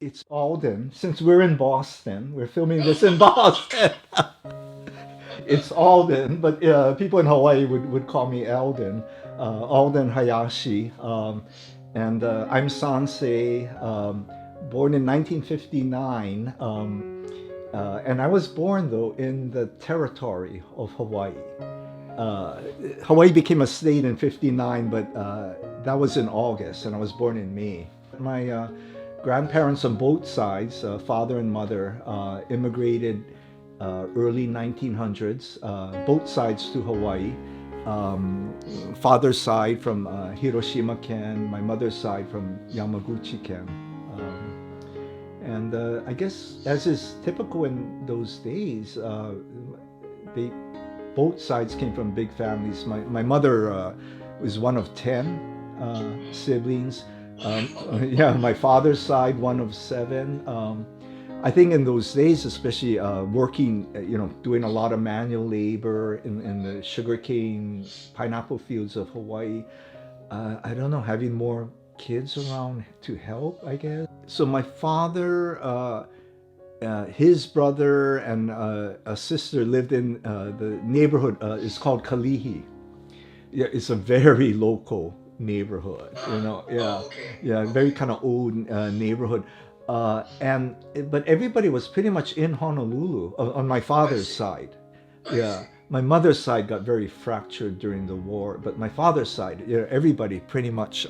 It's Alden. Since we're in Boston, we're filming this in Boston. It's Alden, but people in Hawaii would call me Alden, Alden Hayashi. And I'm Sansei, born in 1959. And I was born, though, in the territory of Hawaii. Uh, Hawaii became a state in 59, but that was in August, and I was born in May. My grandparents on both sides, father and mother, immigrated early 1900s, both sides to Hawaii. Father's side from Hiroshima Ken, my mother's side from Yamaguchi Ken. And I guess, as is typical in those days, they both sides came from big families. My mother was one of 10 siblings. Yeah, my father's side, one of 7. I think in those days, especially working, doing a lot of manual labor in the sugarcane, pineapple fields of Hawaii. I don't know, having more kids around to help, I guess. So my father, his brother, and a sister lived in the neighborhood. It's called Kalihi. Yeah, it's a very local neighborhood. Yeah, yeah, very kind of old neighborhood. And but everybody was pretty much in Honolulu on my father's side. Yeah, my mother's side got very fractured during the war, but my father's side, everybody pretty much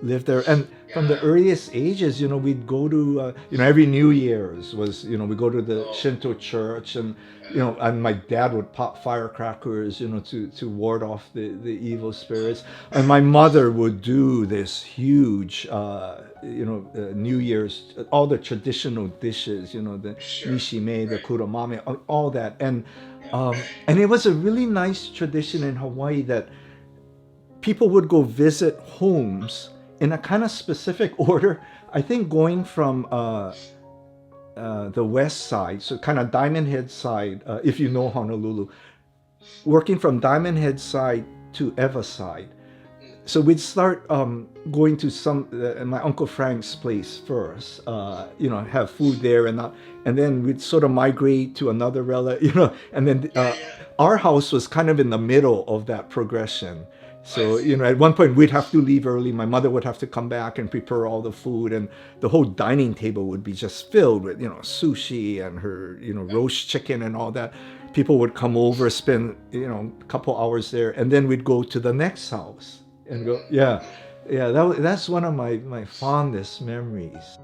lived there. And from the earliest ages, we'd go to, every New Year's was, we go to the Shinto church, and, and my dad would pop firecrackers, to ward off the evil spirits. And my mother would do this huge, New Year's, all the traditional dishes, the nishime, the kuramame, all that. And it was a really nice tradition in Hawaii that people would go visit homes in a kind of specific order. I think going from the west side, so kind of Diamond Head side, if you know Honolulu, working from Diamond Head side to Eva side. So we'd start going to my Uncle Frank's place first, have food there, and then we'd sort of migrate to another relative, and then our house was kind of in the middle of that progression. So, at one point we'd have to leave early. My mother would have to come back and prepare all the food, and the whole dining table would be just filled with, sushi and her, roast chicken and all that. People would come over, spend, a couple hours there, and then we'd go to the next house and go, yeah, yeah. That's one of my fondest memories.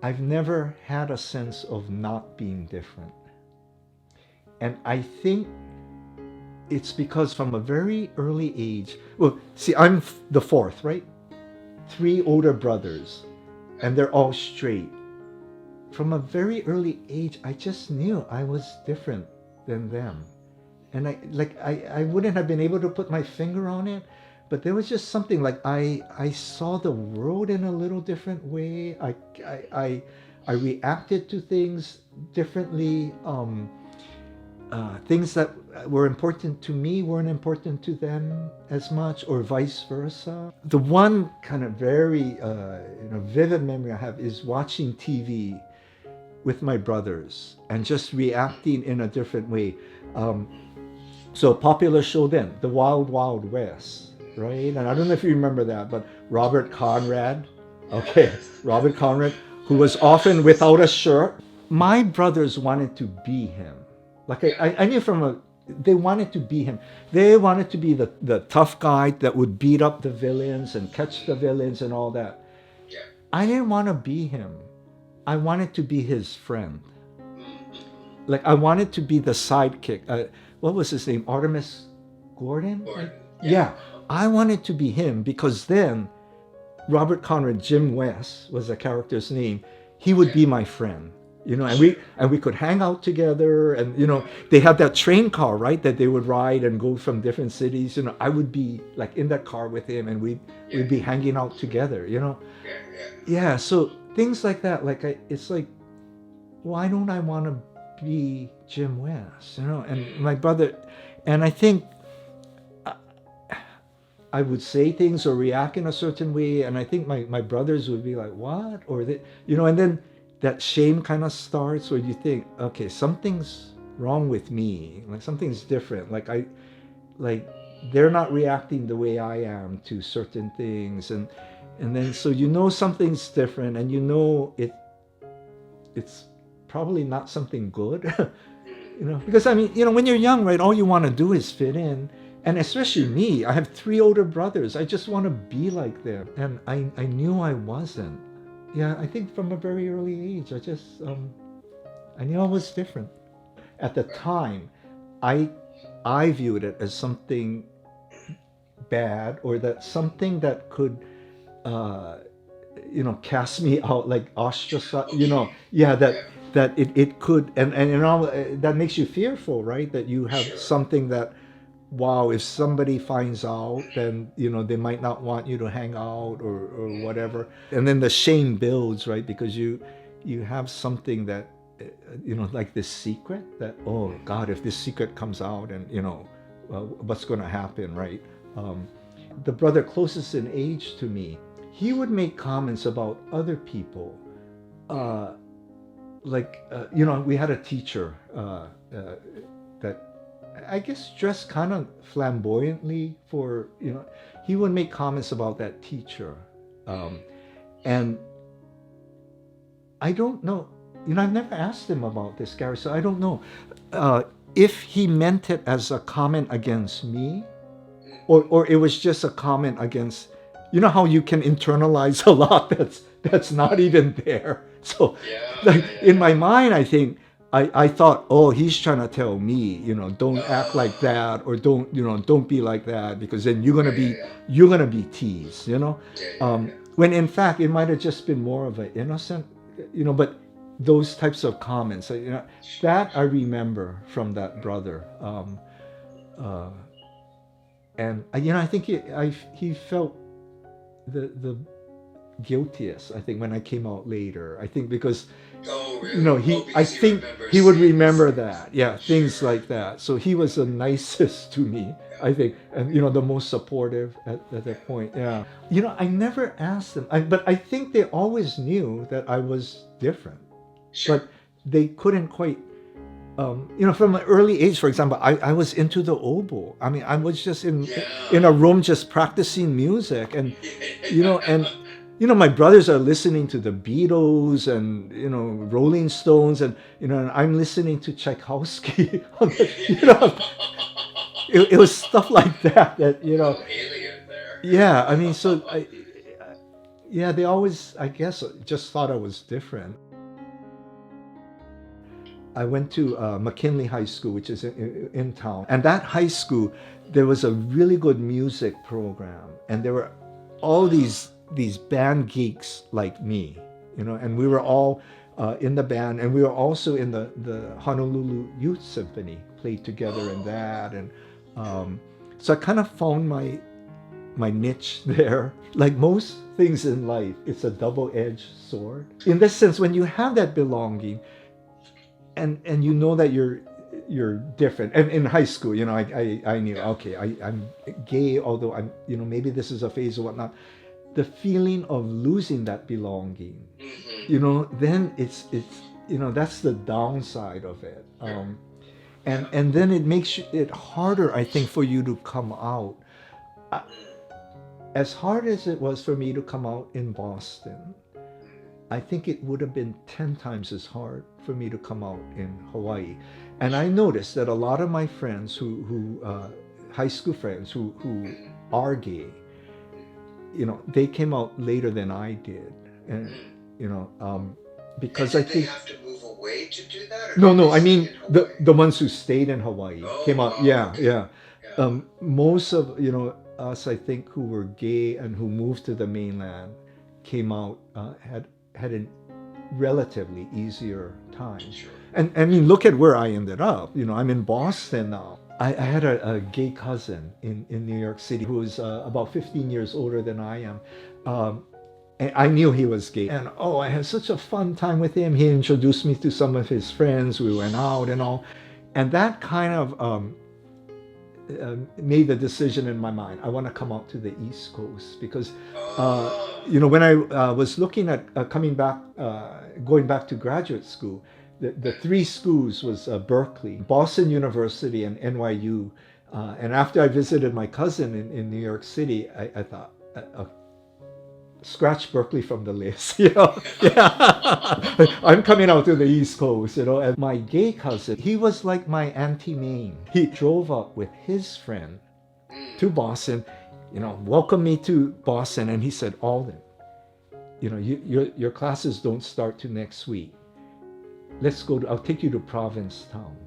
I've never had a sense of not being different, and I think it's because from a very early age. Well, see, I'm the fourth, right? 3 older brothers, and they're all straight. From a very early age, I just knew I was different than them. And I wouldn't have been able to put my finger on it, but there was just something like I saw the world in a little different way. I reacted to things differently. Things that were important to me weren't important to them as much, or vice versa. The one kind of very vivid memory I have is watching TV with my brothers and just reacting in a different way. So a popular show then, The Wild Wild West, right? And I don't know if you remember that, but Robert Conrad, okay, Robert Conrad, who was often without a shirt. My brothers wanted to be him. Like I knew they wanted to be him. They wanted to be the tough guy that would beat up the villains and catch the villains and all that. I didn't want to be him. I wanted to be his friend. Like I wanted to be the sidekick. What was his name? Artemis Gordon? Yeah. I wanted to be him because then Robert Conrad, Jim West was the character's name. He would be my friend, and we could hang out together, and they had that train car, right, that they would ride and go from different cities. I would be like in that car with him, and we'd be hanging out together. Yeah. So things like that, it's like, why don't I want to be Jim West? And my brother, and I think I would say things or react in a certain way, and I think my brothers would be like, "What?" Or they, and then that shame kind of starts where you think, "Okay, something's wrong with me. Like something's different. Like they're not reacting the way I am to certain things." And then so something's different, and it's probably not something good. Because I mean, when you're young, right, all you want to do is fit in. And especially me, I have 3 older brothers. I just want to be like them. And I knew I wasn't. Yeah, I think from a very early age, I knew I was different. At the time, I viewed it as something bad, or that something that could cast me out, like ostracize, yeah, that it could, and that makes you fearful, right? That you have something that, wow, if somebody finds out, then they might not want you to hang out, or whatever. And then the shame builds, right? Because you have something that like this secret that, oh God, if this secret comes out, and what's going to happen, right? The brother closest in age to me, he would make comments about other people. We had a teacher that I guess dressed kind of flamboyantly for, he would make comments about that teacher. And I don't know, I've never asked him about this, Gary, so I don't know if he meant it as a comment against me, or it was just a comment against, how you can internalize a lot that's not even there. So in my mind, I think I thought, oh, he's trying to tell me, don't act like that, or don't be like that, because then you're gonna be teased, when in fact it might have just been more of an innocent, but those types of comments, that I remember from that brother. And I think he felt the guiltiest, I think, when I came out later. I think because I think he would remember that, yeah, things like that. So he was the nicest to me, I think, and the most supportive at that point. Yeah, I never asked them, but I think they always knew that I was different, but they couldn't quite. From an early age, for example, I was into the oboe. I mean, I was just in a room just practicing music, and my brothers are listening to the Beatles and Rolling Stones, and and I'm listening to Tchaikovsky. It was stuff like that alien there. Yeah, I mean, yeah, they always, I guess, just thought I was different. I went to McKinley High School, which is in town. And that high school, there was a really good music program. And there were all these band geeks like me, and we were all in the band. And we were also in the Honolulu Youth Symphony, played together in that. And so I kind of found my niche there. Like most things in life, it's a double-edged sword. In this sense, when you have that belonging, and that you're different. And in high school, I knew, okay, I'm gay, although I'm, maybe this is a phase or whatnot. The feeling of losing that belonging, then it's that's the downside of it. And then it makes it harder, I think, for you to come out. As hard as it was for me to come out in Boston, I think it would have been 10 times as hard for me to come out in Hawaii. And I noticed that a lot of my friends who high school friends who are gay, they came out later than I did. And, because And I did they think, have to move away to do that, or no, did no, they I stay mean, in Hawaii? the ones who stayed in Hawaii Oh, came out, wow, yeah, okay. yeah. Yeah. Most of, us, I think, who were gay and who moved to the mainland came out, had a relatively easier time. Sure. And I mean, look at where I ended up. I'm in Boston now. I had a gay cousin in New York City who was about 15 years older than I am. And I knew he was gay. And I had such a fun time with him. He introduced me to some of his friends. We went out and all. And that kind of made the decision in my mind. I want to come out to the East Coast because, Oh. when I was looking at coming back, going back to graduate school, the three schools was Berkeley, Boston University, and NYU. And after I visited my cousin in New York City, I thought, scratch Berkeley from the list, Yeah, I'm coming out to the East Coast, And my gay cousin, he was like my anti-main. He drove up with his friend to Boston, welcomed me to Boston, and he said, Alden, your classes don't start till next week. I'll take you to Provincetown.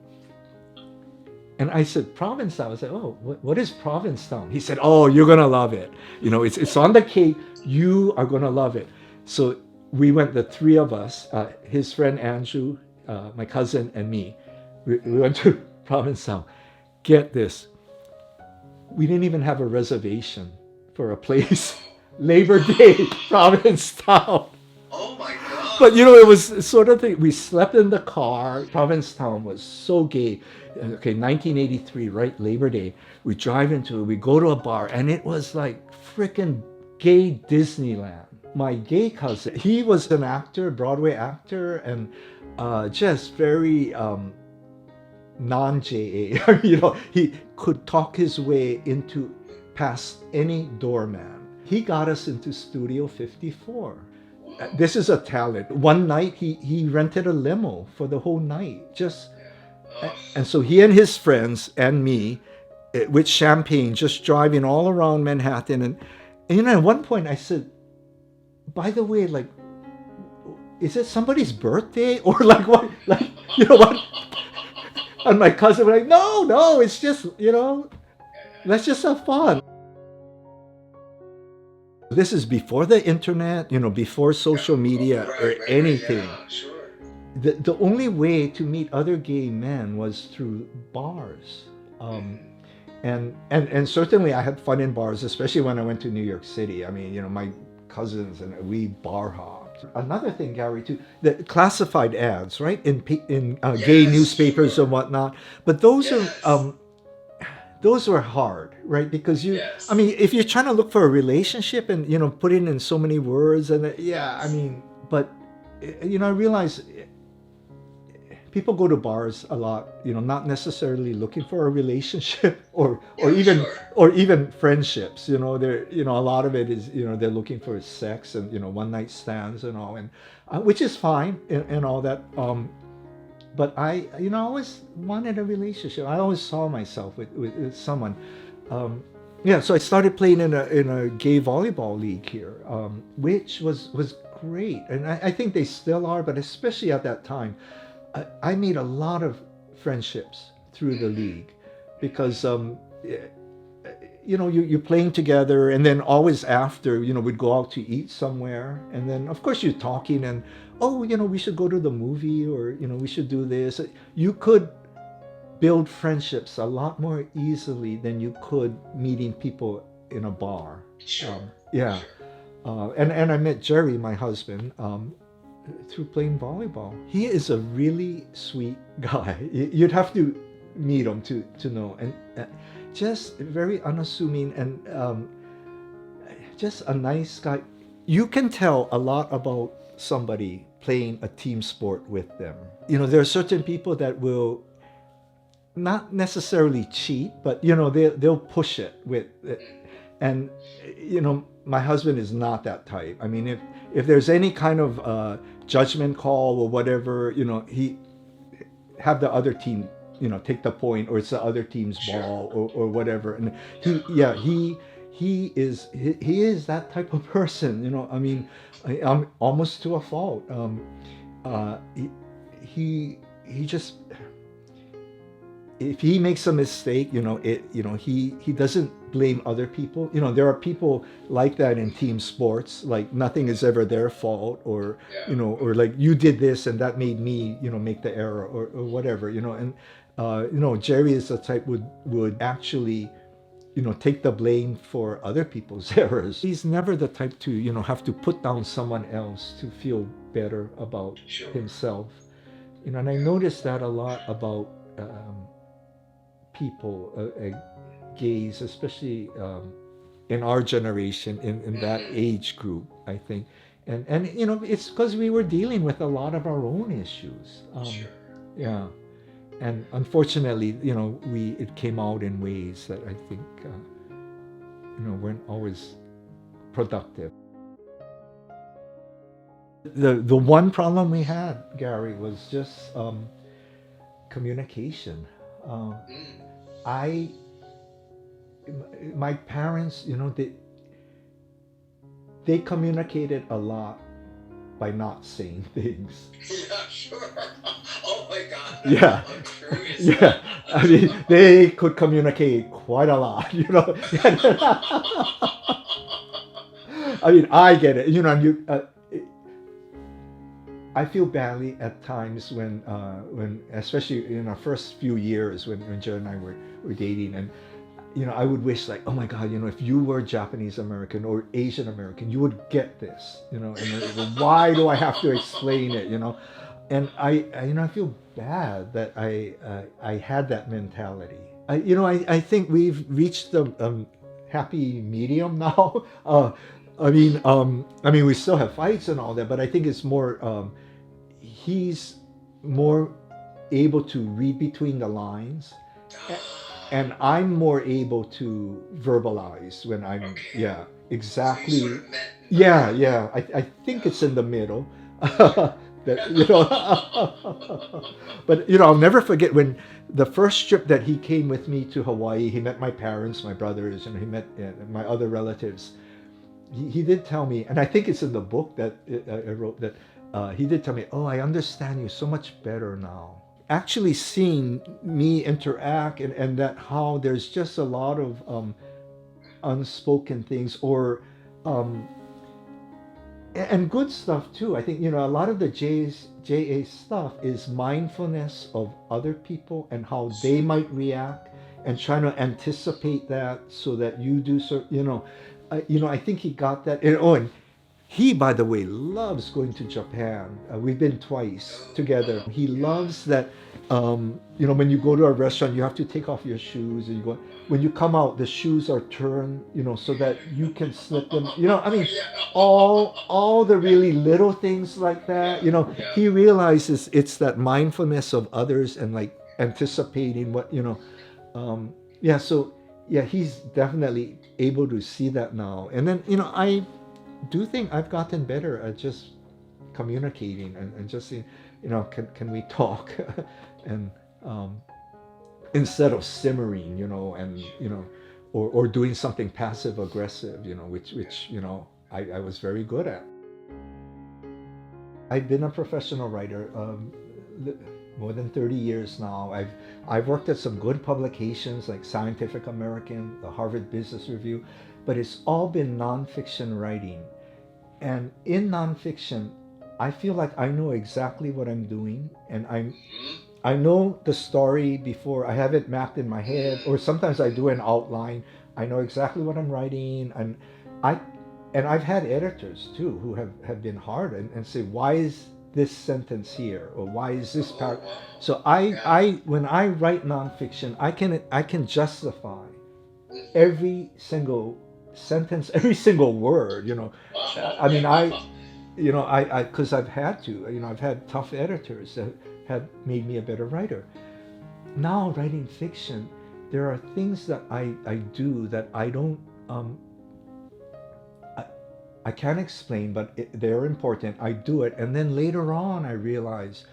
And I said, Provincetown. I said, oh, what is Provincetown? He said, oh, you're going to love it. It's on the Cape. You are going to love it. So we went, the three of us, his friend Andrew, my cousin, and me. We went to Provincetown. Get this. We didn't even have a reservation for a place. Labor Day, Provincetown. Oh my God. But it was sort of we slept in the car. Provincetown was so gay. Okay, 1983, right? Labor Day. We drive into it. We go to a bar, and it was like freaking gay Disneyland. My gay cousin, he was an actor, Broadway actor, and just very non-JA. He could talk his way into past any doorman. He got us into Studio 54. This is a talent. One night he rented a limo for the whole night. And so he and his friends and me with champagne just driving all around Manhattan. And at one point I said, by the way, like, is it somebody's birthday or like what? Like, what? And my cousin was like, no, it's just, let's just have fun. This is before the internet, before social media or anything. Yeah, sure. The only way to meet other gay men was through bars. And certainly I had fun in bars, especially when I went to New York City. I mean, my cousins and we bar hopped. Another thing, Gary, too, the classified ads, right, in gay Yes, newspapers sure. and whatnot. But those Yes. those were hard, right? Because Yes. I mean, if you're trying to look for a relationship and put it in so many words, and I mean, but I realize people go to bars a lot, not necessarily looking for a relationship or even Sure. or even friendships. They're a lot of it is they're looking for sex and one night stands and all, and which is fine and all that. But I always wanted a relationship. I always saw myself with someone. Yeah, so I started playing in a gay volleyball league here, which was great, and I think they still are, but especially at that time. I made a lot of friendships through the league because you're playing together, and then always after we'd go out to eat somewhere, and then of course you're talking and we should go to the movie, or we should do this. You could build friendships a lot more easily than you could meeting people in a bar. Sure. Yeah. Sure. And I met Jerry, my husband, through playing volleyball. He is a really sweet guy. You'd have to meet him to know, and just very unassuming and just a nice guy. You can tell a lot about somebody playing a team sport with them. There are certain people that will not necessarily cheat, but they'll push it with it. And my husband is not that type. I mean, if there's any kind of judgment call or whatever, he have the other team, take the point, or it's the other team's ball or whatever. And he is that type of person. I mean, I'm almost to a fault. He just, if he makes a mistake, he doesn't blame other people. There are people like that in team sports, like nothing is ever their fault, or or like you did this and that made me, make the error or whatever, and Jerry is the type would actually take the blame for other people's errors. He's never the type to have to put down someone else to feel better about himself. And I noticed that a lot about people, gays, especially in our generation, in that age group, I think. And you know, it's because we were dealing with a lot of our own issues. Sure. Yeah. And unfortunately, you know, it came out in ways that I think, you know, weren't always productive. The one problem we had, Gary, was just communication. Um, Mm. I my parents, you know, they communicated a lot by not saying things. Yeah, sure. Oh my God. Yeah, I'm curious yeah. now. I mean, they could communicate quite a lot, you know. I mean, I get it. You know, I feel badly at times when especially in our first few years when Joe and I were dating, and you know, I would wish like, oh my God, you know, if you were Japanese American or Asian American, you would get this, you know. And why do I have to explain it, you know? And you know, I feel bad that I had that mentality. You know, I think we've reached the happy medium now. I mean, we still have fights and all that, but I think it's more. He's more able to read between the lines, and I'm more able to verbalize when I'm, Okay. yeah, So you sort exactly. of met in the Yeah, middle. yeah. I think it's Yeah. in the middle. Okay. That, you know, but you know, I'll never forget when the first trip that he came with me to Hawaii. He met my parents, my brothers, and he met my other relatives. He did tell me, and I think it's in the book that I wrote that he did tell me, "Oh, I understand you so much better now." Actually, seeing me interact and that how there's just a lot of unspoken things or um, and good stuff too. I think you know a lot of the JA stuff is mindfulness of other people and how they might react, and trying to anticipate that so that you do so. You know, I think he got that. And he, by the way, loves going to Japan. We've been twice Oh, together. wow. He Yeah. loves that. You know, when you go to a restaurant, you have to take off your shoes, and you go. When you come out, the shoes are turned, you know, so that you can slip them. You know, I mean, Yeah. all the really little things like that. Yeah. You know, Yeah. he realizes it's that mindfulness of others and like anticipating what you know. Yeah, so yeah, he's definitely able to see that now. And then you know, I do think I've gotten better at just communicating and just saying, you know, can we talk, and um, instead of simmering, you know, and you know, or doing something passive aggressive, you know, which you know I was very good at. I've been a professional writer more than 30 years now. I've worked at some good publications like Scientific American, the Harvard Business Review, but it's all been nonfiction writing. And in nonfiction, I feel like I know exactly what I'm doing, and Mhm. I know the story before I have it mapped in my head, or sometimes I do an outline. I know exactly what I'm writing, I and I've had editors too who have been hard and say, why is this sentence here, or why is this Oh, part? wow. So I Yeah. when I write nonfiction, I can justify Mhm. every single sentence, every single word. You know, Wow. I mean, Yeah. because I've had to. You know, I've had tough editors that have made me a better writer. Now, writing fiction, there are things that I do that I don't. I, I can't explain, but they're important. I do it, and then later on, I realize,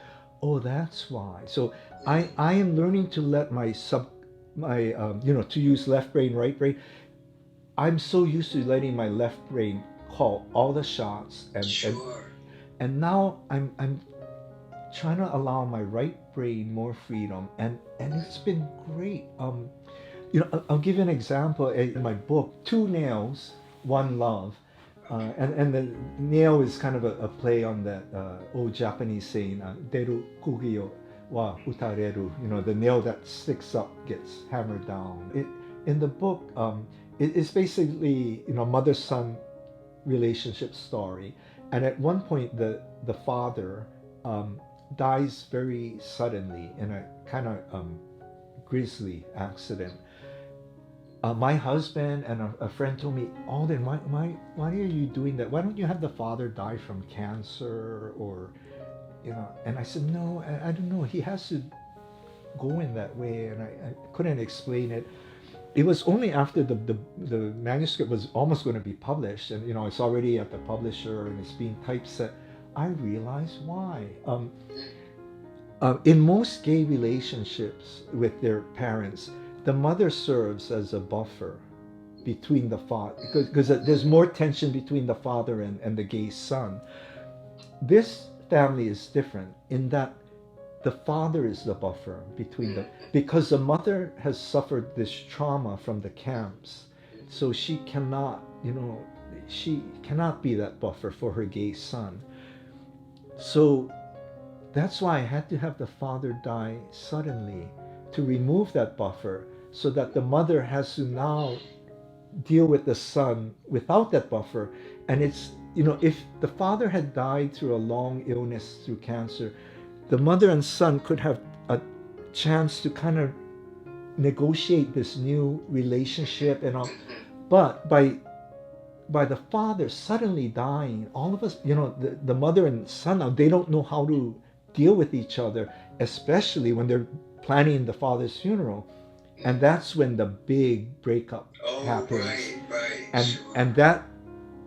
oh, that's why. So Mm. I am learning to let my you know, to use left brain, right brain. I'm so used to letting my left brain call all the shots, Sure. and now I'm trying to allow my right brain more freedom, and it's been great. You know, I'll give you an example in my book, Two Nails, One Love. Okay. And the nail is kind of a play on that old Japanese saying, "Deru kugio wa utareru." You know, the nail that sticks up gets hammered down. In the book, it's basically, you know, mother-son relationship story. And at one point, the father um, dies very suddenly in a kind of grisly accident. my husband and a friend told me, Alden, why are you doing that? Why don't you have the father die from cancer or, And I said, no, I don't know. He has to go in that way, and I couldn't explain it. It was only after the manuscript was almost going to be published, and it's already at the publisher and it's being typeset. I realized why. In most gay relationships with their parents, the mother serves as a buffer between the father, because there's more tension between the father and the gay son. This family is different in that the father is the buffer between the, because the mother has suffered this trauma from the camps, so she cannot, she cannot be that buffer for her gay son. So that's why I had to have the father die suddenly to remove that buffer, so that the mother has to now deal with the son without that buffer. And it's, if the father had died through a long illness, through cancer, the mother and son could have a chance to kind of negotiate this new relationship and all. But by the father suddenly dying, all of us, the mother and son now, they don't know how to deal with each other, especially when they're planning the father's funeral. And that's when the big breakup happens. Right, and sure. and that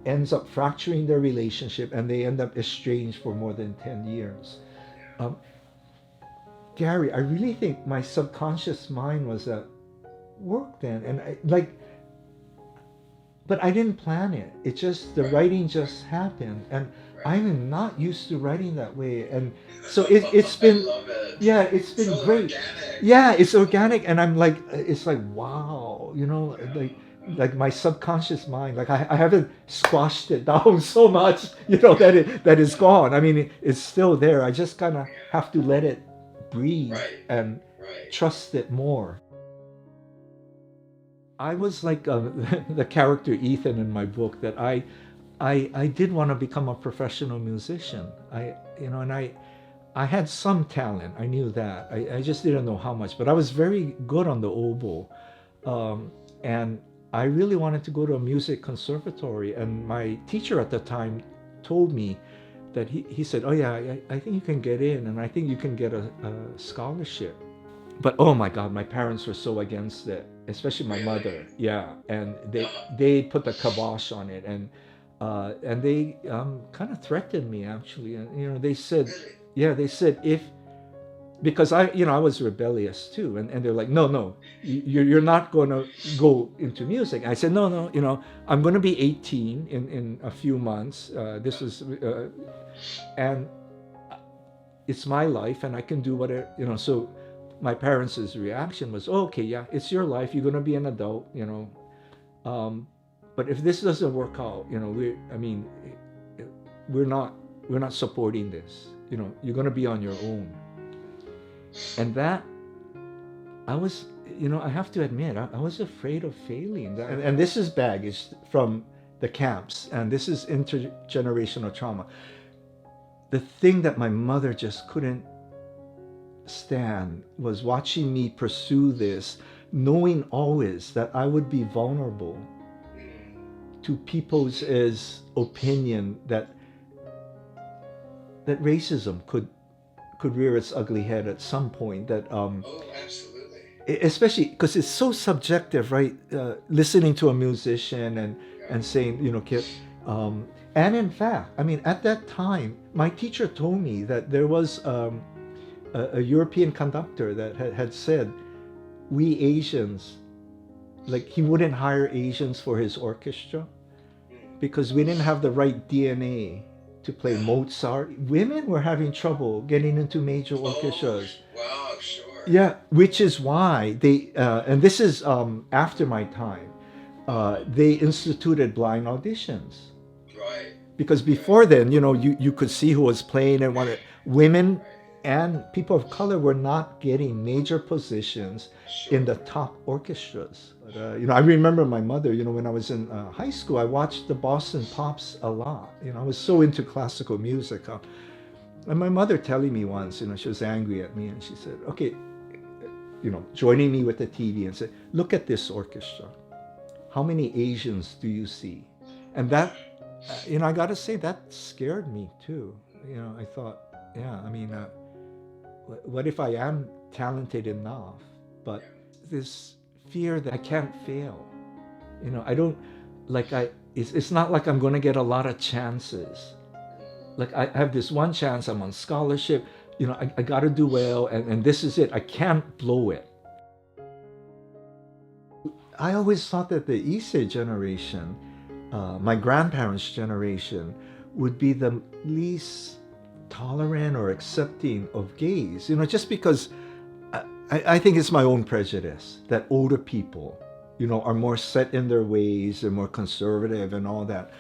ends up fracturing their relationship, and they end up estranged for more than 10 years. um, Gary, I really think my subconscious mind was at work then, and but I didn't plan it. It just, the writing just happened, and I'm not used to writing that way, and so it's been, I love it. yeah, it's been So great. organic. Yeah, it's organic, and I'm like, it's like, wow, like my subconscious mind, like I haven't squashed it down so much, that it's gone. I mean, it's still there. I just kind of have to let it breathe Right, and right. trust it more. I was like the character Ethan in my book, that I did want to become a professional musician. And I had some talent. I knew that. I just didn't know how much, but I was very good on the oboe. And I really wanted to go to a music conservatory. And my teacher at the time told me that he said, oh yeah, I think you can get in, and I think you can get a scholarship. But oh my God, my parents were so against it, especially my mother. Yeah, and they put the kibosh on it, and they kind of threatened me, actually. And they said, Really? yeah, they said, if, because I was rebellious too, and they're like, no, no, you're not going to go into music. I said, no, no, I'm going to be 18 in a few months. This is and it's my life, and I can do whatever. So my parents' reaction was, oh, okay, yeah, it's your life, you're going to be an adult. um, but if this doesn't work out, we're not we're not supporting this. You're going to be on your own. And that, I was, I have to admit, I was afraid of failing. And this is baggage from the camps, and this is intergenerational trauma. The thing that my mother just couldn't stand was watching me pursue this, knowing always that I would be vulnerable to people's opinion that racism could rear its ugly head at some point. That Oh, absolutely. especially because it's so subjective, right? Listening to a musician and saying, kid. And in fact, at that time, my teacher told me that there was a European conductor that had said, we Asians, like, he wouldn't hire Asians for his orchestra because we didn't have the right DNA to play Mozart. Women were having trouble getting into major orchestras. Wow, sure. Yeah, which is why they, and this is after my time, they instituted blind auditions. Right. Because before then, you could see who was playing and wanted. Women and people of color were not getting major positions in the top orchestras. But, I remember my mother, when I was in high school, I watched the Boston Pops a lot. I was so into classical music. And my mother telling me once, she was angry at me, and she said, okay, joining me with the TV and said, look at this orchestra. how many Asians do you see? And that, I got to say, that scared me too. I thought, yeah, I mean, what if I am talented enough, but Yeah. this fear that I can't fail? I don't, like, it's not like I'm going to get a lot of chances. Like, I have this one chance, I'm on scholarship, I got to do well, and this is it. I can't blow it. I always thought that the Issei generation, my grandparents' generation, would be the least tolerant or accepting of gays. Just because I think it's my own prejudice that older people, are more set in their ways and more conservative and all that.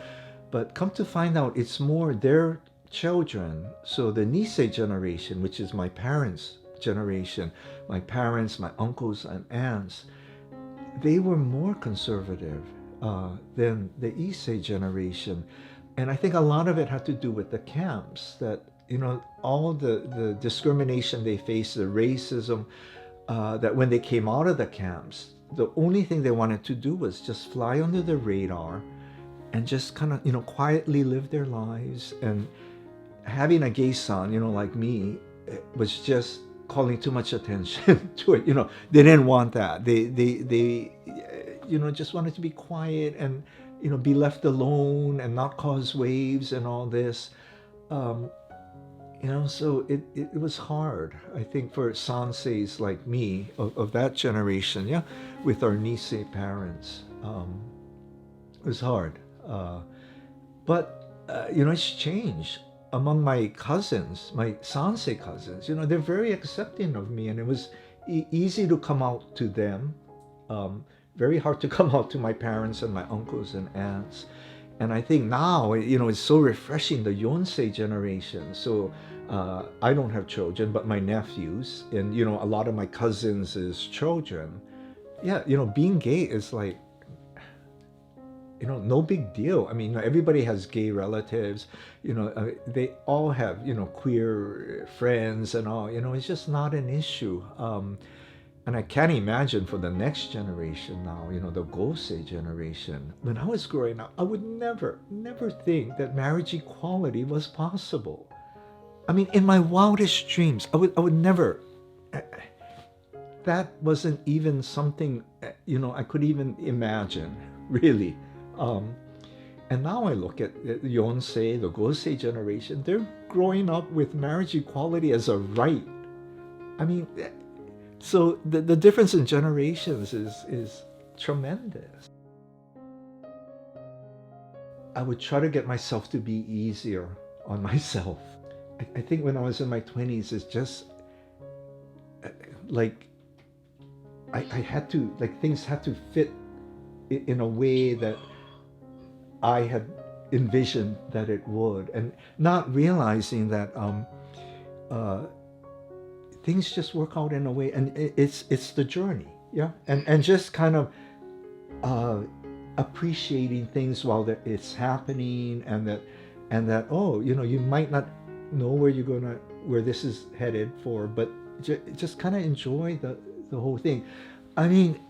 But come to find out, it's more their children. So the Nisei generation, which is my parents' generation, my parents, my uncles and aunts, they were more conservative than the Issei generation. And I think a lot of it had to do with the camps, that, all the discrimination they faced, the racism, that when they came out of the camps, the only thing they wanted to do was just fly under the radar and just kind of, quietly live their lives. And having a gay son, like me, was just calling too much attention to it. They didn't want that. They just wanted to be quiet and, be left alone and not cause waves and all this. So it was hard, I think, for sanseis like me of that generation, yeah, with our Nisei parents. It was hard. But it's changed among my cousins, my sansei cousins. They're very accepting of me, and it was easy to come out to them. Very hard to come out to my parents and my uncles and aunts. And I think now, it's so refreshing, the Yonsei generation. So I don't have children, but my nephews and, a lot of my cousins' children. Yeah, being gay is like, no big deal. I mean, everybody has gay relatives, they all have, queer friends and all, it's just not an issue. And I can't imagine for the next generation now, the Gosei generation. When I was growing up, I would never think that marriage equality was possible. I mean, in my wildest dreams, I would never. That wasn't even something, I could even imagine, really. And now I look at the Yonsei, the Gosei generation, they're growing up with marriage equality as a right. I mean, so the difference in generations is tremendous. I would try to get myself to be easier on myself. I think when I was in my 20s, it's just like I had to, like, things had to fit in a way that I had envisioned that it would, and not realizing that things just work out in a way, and it's the journey, yeah, and just kind of appreciating things while it's happening, and that oh, you might not know where this is headed for, but just kind of enjoy the whole thing. I mean,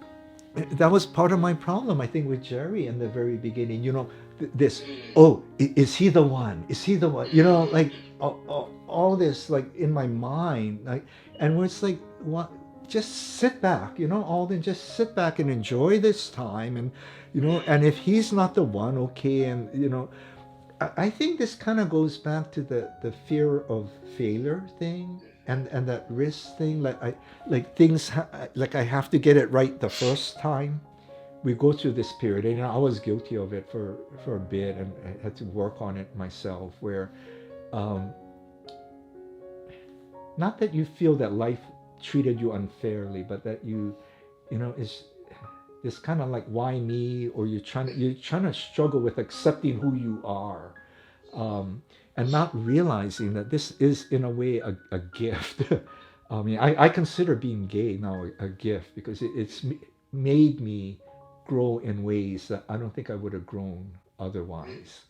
that was part of my problem, I think, with Jerry in the very beginning. This, oh, is he the one? Is he the one? Like all this, like, in my mind, like, and where it's like, what? Just sit back, Alden, just sit back and enjoy this time, and and if he's not the one, okay, and I think this kind of goes back to the fear of failure thing, and that risk thing. Like I have to get it right the first time. We go through this period, and I was guilty of it for a bit, and I had to work on it myself. Where, not that you feel that life treated you unfairly, but that is this kind of like, why me? Or you're trying to struggle with accepting who you are, and not realizing that this is in a way a gift. I mean, I consider being gay now a gift, because it's made me grow in ways that I don't think I would have grown otherwise.